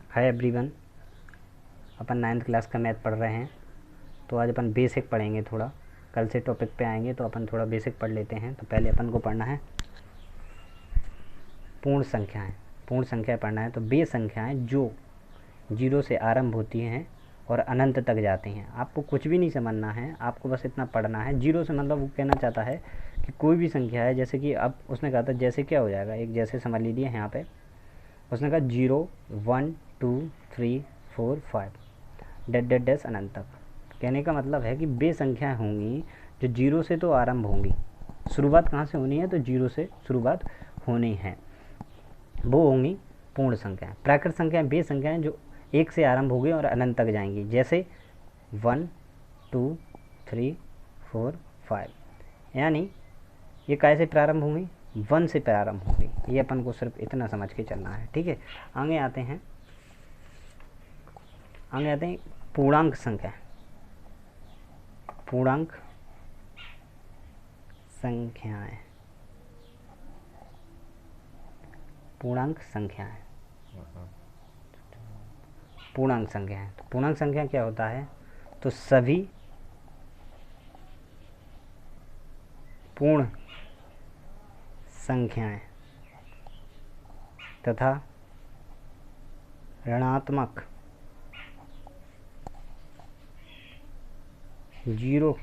Hi everyone, अपन 9th class का math पढ़ रहे हैं। तो आज अपन बेसिक पढ़ेंगे थोड़ा। कल से टॉपिक पे आएंगे तो अपन थोड़ा बेसिक पढ़ लेते हैं। तो पहले अपन को पढ़ना है पूर्ण संख्याएं। पूर्ण संख्या पढ़ना है तो वे संख्याएं जो 0 से आरंभ होती हैं और अनंत तक जाती हैं। आपको कुछ भी नहीं समझना है, आपको बस इतना पढ़ना है। 0 से मतलब वो कहना चाहता है कि कोई भी संख्या है, जैसे कि अब उसने कहा था जैसे क्या हो जाएगा, एक जैसे समझ लीजिए यहाँ पे उसने कहा 0 1 2 3 4 5 डैश डैश डैश अनंत तक। कहने का मतलब है कि वे संख्याएं होंगी जो 0 से तो आरंभ होंगी। शुरुआत कहाँ से होनी है? तो 0 से शुरुआत होनी है, वो होंगी पूर्ण संख्याएं। प्राकृत संख्याएं वे संख्याएं जो 1 से आरंभ होगी और अनंत तक जाएंगी, जैसे 1 2 3 4 5। यानी ये कैसे प्रारंभ होंगी? 1 से प्रारंभ होंगी। ये अपन को सिर्फ इतना समझ के चलना है, ठीक है। आगे आते हैं पूर्णांक संख्या। पूर्णांक संख्याएं, पूर्णांक संख्याएं, पूर्णांक संख्याएं। तो पूर्णांक संख्या क्या होता है? तो सभी पूर्ण संख्याएं तथा ऋणात्मक 0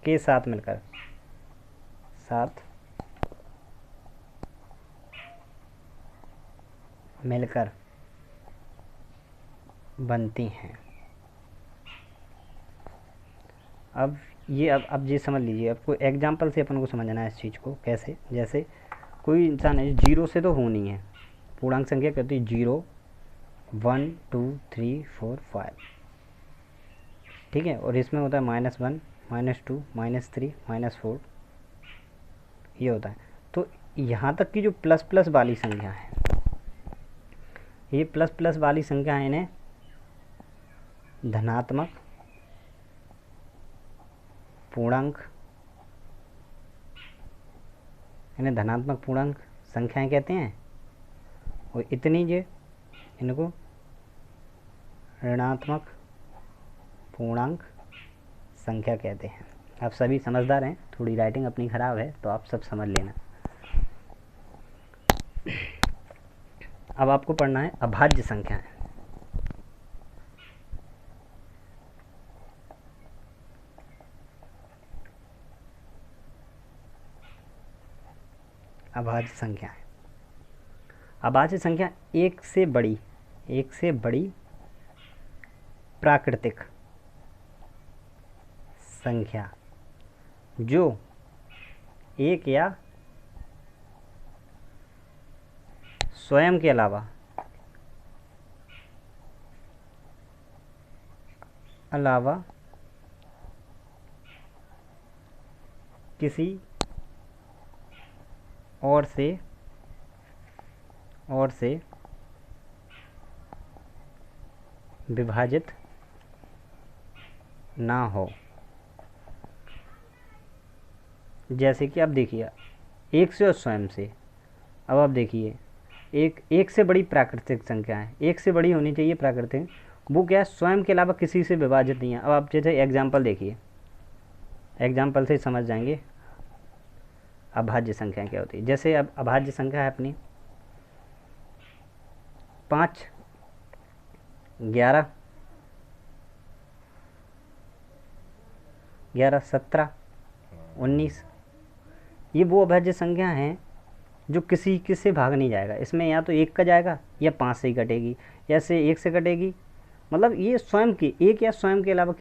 के साथ मिलकर बनती हैं। अब ये समझ लीजिए, आपको एग्जाम्पल से अपन को समझना है इस चीज़ को। कैसे? जैसे कोई इंसान है, 0 से तो होनी है। पूर्णांक संख्या कहती है 0 1 2 3 4 5, ठीक है। और इसमें होता है -1 -2 -3 -4, ये होता है। तो यहाँ तक की जो प्लस प्लस वाली संख्या है, ये प्लस प्लस वाली संख्या है, इन्हें धनात्मक पूर्णांक, इन्हें धनात्मक पूर्णांक संख्याएं कहते हैं। और इतनी जो इनको ऋणात्मक पूर्णांक संख्या कहते हैं। आप सभी समझदार हैं, थोड़ी राइटिंग अपनी ख़राब है तो आप सब समझ लेना। अब आपको पढ़ना है अभाज्य संख्याएं। अभाज्य संख्याएं, अभाज्य संख्या एक से बड़ी प्राकृतिक संख्या जो एक या स्वयं के अलावा किसी और से विभाजित ना हो। जैसे कि आप देखिए, एक से और स्वयं से। अब आप देखिए, एक से बड़ी प्राकृतिक संख्या है, एक से बड़ी होनी चाहिए प्राकृतिक, वो क्या है? स्वयं के अलावा किसी से विभाजित नहीं है। अब आप जैसे एग्जाम्पल देखिए, एग्जाम्पल से समझ जाएंगे अभाज्य संख्या क्या होती है। जैसे अब अभाज्य संख्या है अपनी 5 11 17 19। ये वो अभाज्य संख्या हैं जो किसी से भाग नहीं जाएगा। इसमें या तो 1 का जाएगा या 5 से ही कटेगी, या से 1 से कटेगी। मतलब ये स्वयं की एक या स्वयं के अलावा